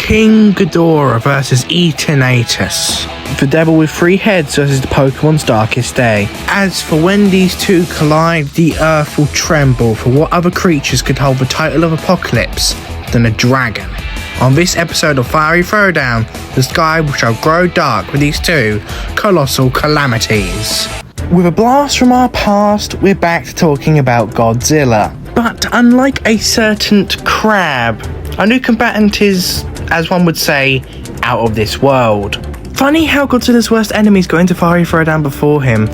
King Ghidorah versus Eternatus. The devil with 3 heads versus the Pokemon's darkest day. As for when these two collide, the earth will tremble, for what other creatures could hold the title of Apocalypse than a dragon? On this episode of Fiery Throwdown, the sky shall grow dark with these two colossal calamities. With a blast from our past, we're back to talking about Godzilla. But unlike a certain crab, our new combatant is, as one would say, out of this world. Funny how Godzilla's worst enemies got into Fiery Throwdown before him.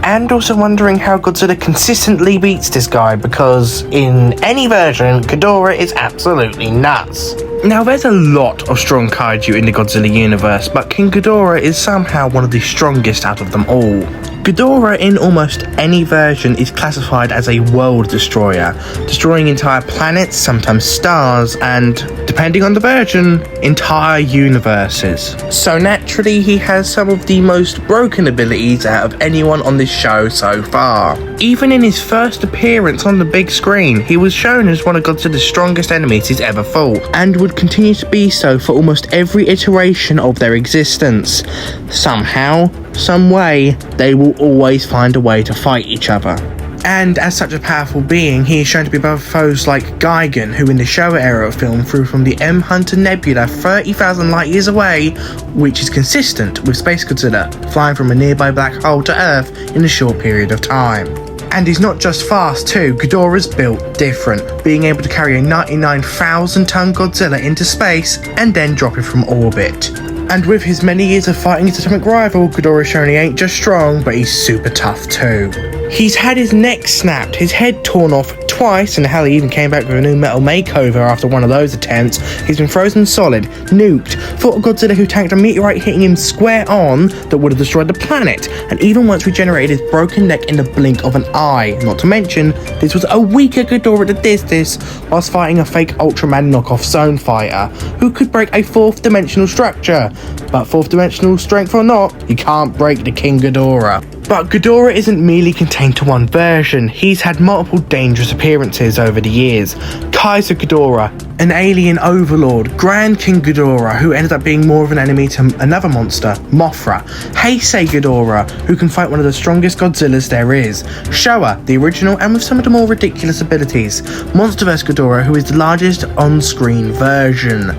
And also wondering how Godzilla consistently beats this guy, because in any version, Ghidorah is absolutely nuts. Now, there's a lot of strong kaiju in the Godzilla universe, but King Ghidorah is somehow one of the strongest out of them all. Ghidorah in almost any version is classified as a world destroyer, destroying entire planets, sometimes stars, and, depending on the version, entire universes. So naturally, he has some of the most broken abilities out of anyone on this show so far. Even in his first appearance on the big screen, he was shown as one of Godzilla's strongest enemies he's ever fought, and would continue to be so for almost every iteration of their existence. Somehow, some way, they will always find a way to fight each other. And as such a powerful being, he is shown to be above foes like Gigan, who in the Showa era of film flew from the M Hunter Nebula 30,000 light years away, which is consistent with Space Godzilla flying from a nearby black hole to Earth in a short period of time. And he's not just fast too, Ghidorah's built different, being able to carry a 99,000 ton Godzilla into space and then drop it from orbit. And with his many years of fighting his atomic rival, Ghidorah shown he ain't just strong, but he's super tough too. He's had his neck snapped, his head torn off twice, and hell, he even came back with a new metal makeover after one of those attempts. He's been frozen solid, nuked, fought a Godzilla who tanked a meteorite hitting him square on that would have destroyed the planet, and even once regenerated his broken neck in the blink of an eye. Not to mention, this was a weaker Ghidorah that did this, whilst fighting a fake Ultraman knockoff Zone Fighter, who could break a 4th dimensional structure. But 4th dimensional strength or not, you can't break the King Ghidorah. But Ghidorah isn't merely contained to one version, he's had multiple dangerous appearances over the years. Kaiser Ghidorah, an alien overlord, Grand King Ghidorah, who ended up being more of an enemy to another monster, Mothra, Heisei Ghidorah, who can fight one of the strongest Godzillas there is, Showa, the original and with some of the more ridiculous abilities, Monsterverse Ghidorah, who is the largest on-screen version,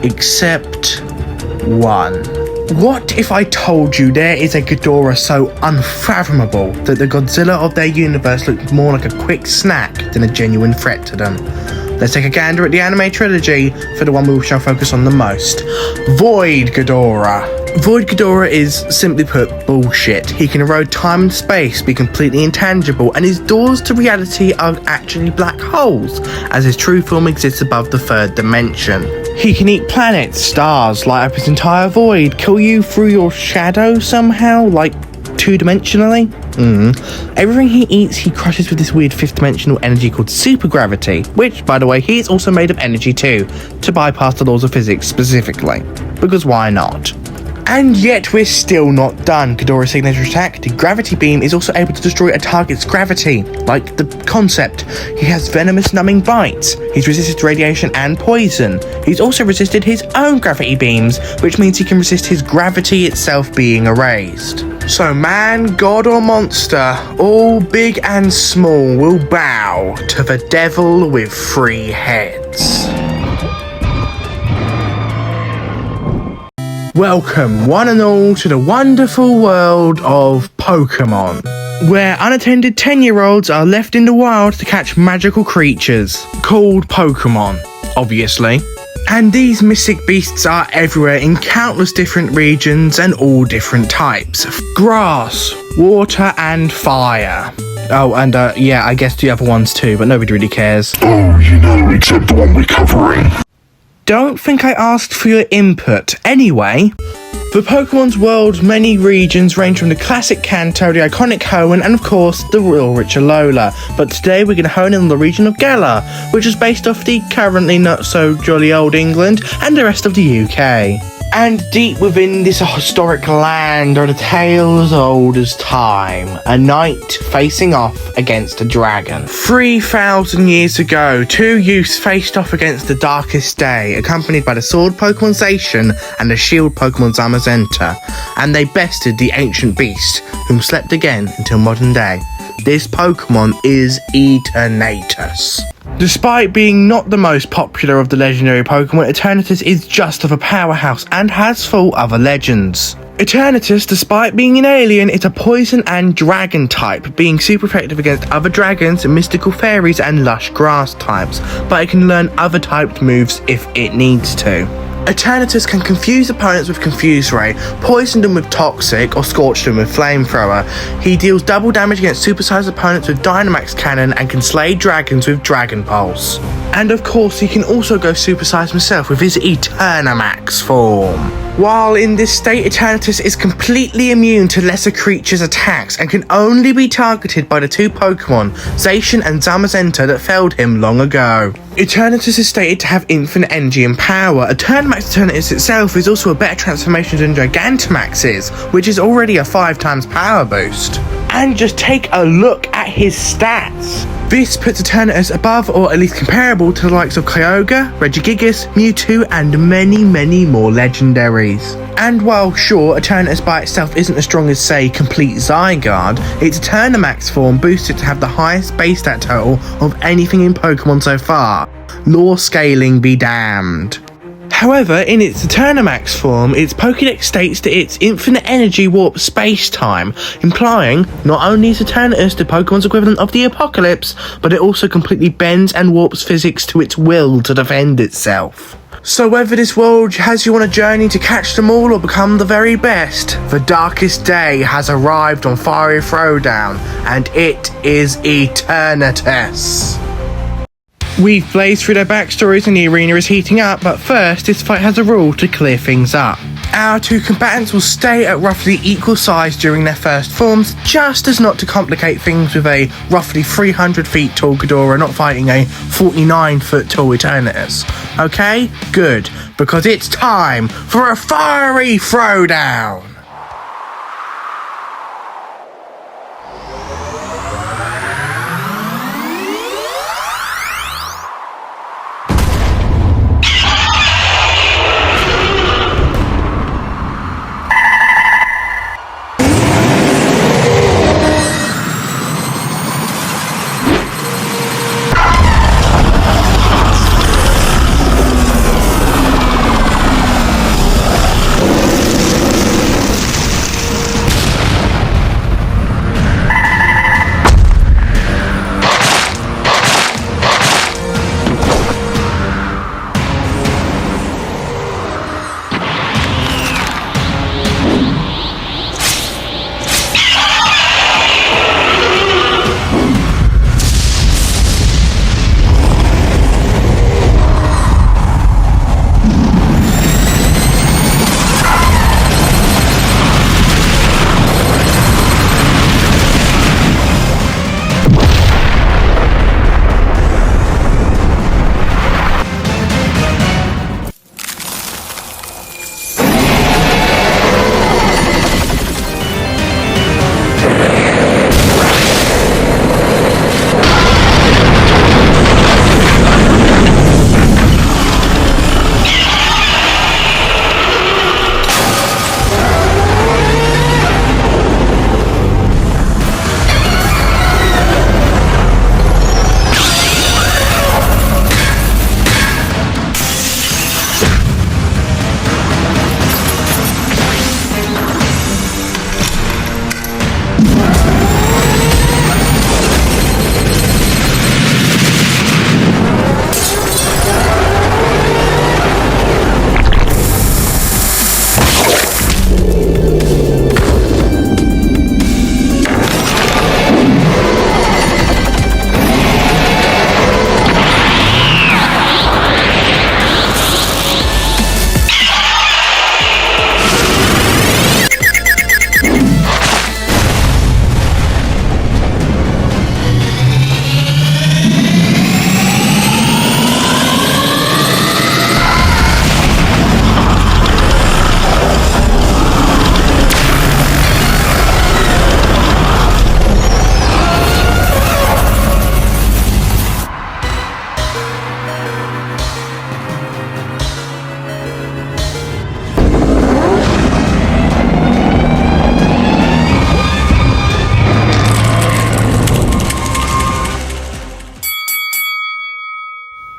except one. What if I told you there is a Ghidorah so unfathomable that the Godzilla of their universe looked more like a quick snack than a genuine threat to them? Let's take a gander at the anime trilogy for the one we shall focus on the most. Void Ghidorah. Void Ghidorah is, simply put, bullshit. He can erode time and space, be completely intangible, and his doors to reality are actually black holes, as his true form exists above the 3rd dimension. He can eat planets, stars, light up his entire void, kill you through your shadow somehow, like 2-dimensionally. Everything he eats, he crushes with this weird 5th dimensional energy called supergravity, which, by the way, he is also made of energy too, to bypass the laws of physics specifically. Because why not? And yet we're still not done. Ghidorah's signature attack, the gravity beam, is also able to destroy a target's gravity, like the concept. He has venomous numbing bites. He's resisted radiation and poison. He's also resisted his own gravity beams, which means he can resist his gravity itself being erased. So man, god or monster, all big and small will bow to the devil with 3 heads. Welcome, one and all, to the wonderful world of Pokemon, where unattended 10-year-olds are left in the wild to catch magical creatures, called Pokemon, obviously. And these mystic beasts are everywhere in countless different regions and all different types. Grass, water, and fire. Oh, and yeah, I guess the other ones too, but nobody really cares. Oh, except the one we're covering. Don't think I asked for your input. Anyway, for Pokemon's world's many regions range from the classic Kanto, the iconic Hoenn, and of course, the Royal Rich Alola. But today we're going to hone in on the region of Galar, which is based off the currently not so jolly old England and the rest of the UK. And deep within this historic land are the tales old as time. A knight facing off against a dragon. 3,000 years ago, two youths faced off against the darkest day, accompanied by the sword Pokemon Zacian and the shield Pokemon Zamazenta, and they bested the ancient beast, whom slept again until modern day. This Pokemon is Eternatus. Despite being not the most popular of the legendary Pokemon, Eternatus is just of a powerhouse and has full other legends. Eternatus, despite being an alien, is a poison and dragon type, being super effective against other dragons, mystical fairies and lush grass types, but it can learn other typed moves if it needs to. Eternatus can confuse opponents with Confuse Ray, poison them with Toxic, or scorch them with Flamethrower. He deals double damage against supersized opponents with Dynamax Cannon and can slay dragons with Dragon Pulse. And of course, he can also go supersized himself with his Eternamax form. While in this state, Eternatus is completely immune to lesser creatures' attacks and can only be targeted by the two Pokemon, Zacian and Zamazenta, that felled him long ago. Eternatus is stated to have infinite energy and power. Eternamax Eternatus itself is also a better transformation than Gigantamax is, which is already a 5 times power boost. And just take a look at his stats. This puts Eternatus above or at least comparable to the likes of Kyogre, Regigigas, Mewtwo and many more legendaries. And while sure, Eternatus by itself isn't as strong as say Complete Zygarde, its Eternamax form boosts it to have the highest base stat total of anything in Pokemon so far. Lore scaling be damned. However, in its Eternamax form, its Pokédex states that it's infinite energy warp space-time, implying not only is Eternatus the Pokemon's equivalent of the Apocalypse, but it also completely bends and warps physics to its will to defend itself. So whether this world has you on a journey to catch them all or become the very best, the darkest day has arrived on Fiery Throwdown, and it is Eternatus. We've blazed through their backstories and the arena is heating up, but first, this fight has a rule to clear things up. Our two combatants will stay at roughly equal size during their first forms, just as not to complicate things with a roughly 300 feet tall Ghidorah not fighting a 49 foot tall Eternatus. Okay? Good, because it's time for a Fiery Throwdown!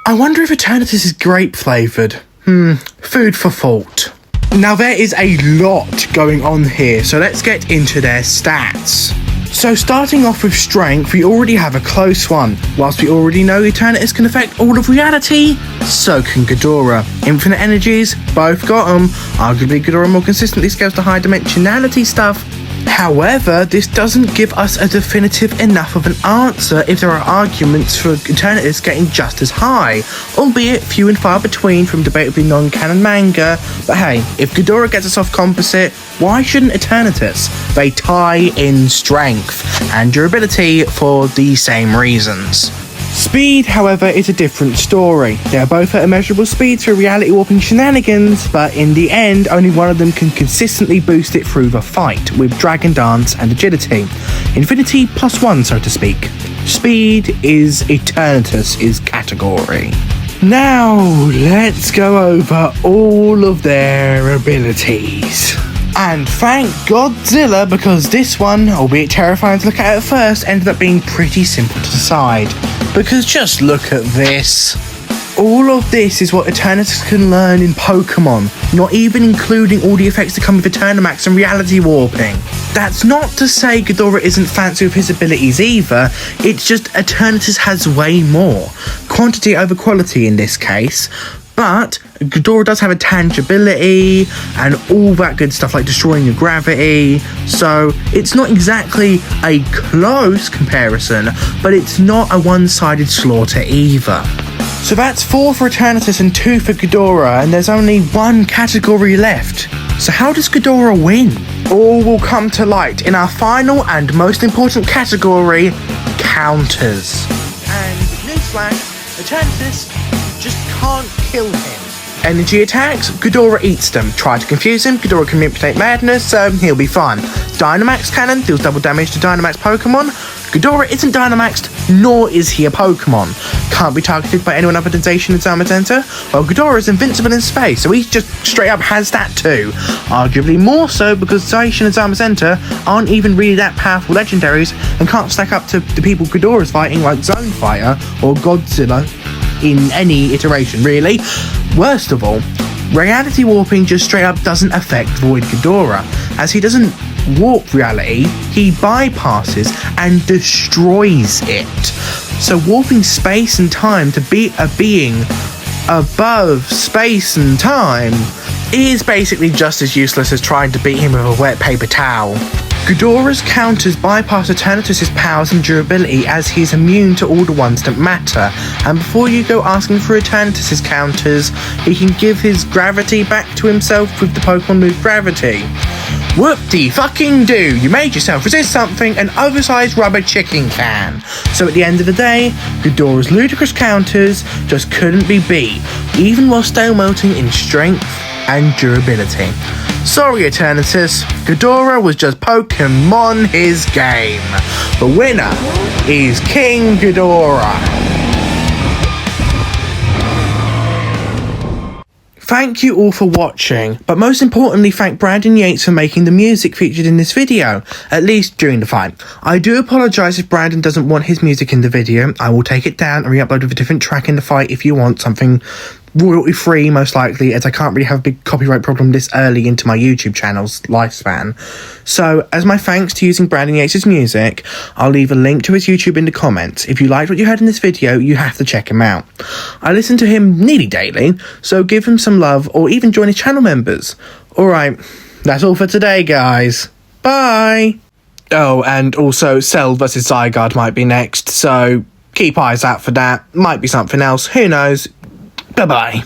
I wonder if Eternatus is grape flavoured. Food for thought. Now there is a lot going on here, so let's get into their stats. So starting off with strength, we already have a close one. Whilst we already know Eternatus can affect all of reality, so can Ghidorah. Infinite energies, both got them. Arguably Ghidorah more consistently scales to high dimensionality stuff. However, this doesn't give us a definitive enough of an answer if there are arguments for Eternatus getting just as high, albeit few and far between from debatably non-canon manga. But hey, if Ghidorah gets a soft composite, why shouldn't Eternatus? They tie in strength and durability for the same reasons. Speed, however, is a different story. They are both at immeasurable speeds for reality warping shenanigans, but in the end, only one of them can consistently boost it through the fight, with Dragon Dance and Agility. Infinity +1, so to speak. Speed is Eternatus' category. Now, let's go over all of their abilities. And thank Godzilla, because this one, albeit terrifying to look at first, ended up being pretty simple to decide. Because just look at this. All of this is what Eternatus can learn in Pokemon, not even including all the effects that come with Eternamax and reality warping. That's not to say Ghidorah isn't fancy with his abilities either, it's just Eternatus has way more. Quantity over quality in this case. But Ghidorah does have a tangibility and all that good stuff like destroying your gravity, so it's not exactly a close comparison, but it's not a one-sided slaughter either. So that's 4 for Eternatus and 2 for Ghidorah, and there's only one category left. So how does Ghidorah win? All will come to light in our final and most important category, counters. And newsflash, Eternatus just can't kill him. Energy attacks, Ghidorah eats them. Try to confuse him, Ghidorah can manipulate madness, so he'll be fine. Dynamax cannon deals double damage to Dynamax Pokemon. Ghidorah isn't Dynamaxed, nor is he a Pokemon. Can't be targeted by anyone other than Zacian and Zamazenta. Well, Ghidorah is invincible in space, so he just straight up has that too. Arguably more so because Zacian and Zamazenta aren't even really that powerful legendaries and can't stack up to the people Ghidorah's fighting like Zone Fire or Godzilla in any iteration really. Worst of all, reality warping just straight up doesn't affect Void Ghidorah, as he doesn't warp reality, he bypasses and destroys it. So warping space and time to beat a being above space and time is basically just as useless as trying to beat him with a wet paper towel. Ghidorah's counters bypass Eternatus' powers and durability, as he is immune to all the ones that matter, and before you go asking for Eternatus' counters, he can give his gravity back to himself with the Pokemon move Gravity. Whoop-de-fucking-do! You made yourself resist something, an oversized rubber chicken can. So at the end of the day, Ghidorah's ludicrous counters just couldn't be beat, even while stale-melting in strength and durability. Sorry Eternatus, Ghidorah was just Pokemon his game. The winner is King Ghidorah. Thank you all for watching, but most importantly thank Brandon Yates for making the music featured in this video, at least during the fight. I do apologise if Brandon doesn't want his music in the video. I will take it down and re-upload with a different track in the fight if you want something royalty free, most likely, as I can't really have a big copyright problem this early into my YouTube channel's lifespan. So, as my thanks to using Brandon Yates' music, I'll leave a link to his YouTube in the comments. If you liked what you heard in this video, you have to check him out. I listen to him nearly daily, so give him some love or even join his channel members. Alright, that's all for today, guys. Bye! Oh, and also Cell vs Zygarde might be next, so keep eyes out for that. Might be something else, who knows. Bye-bye.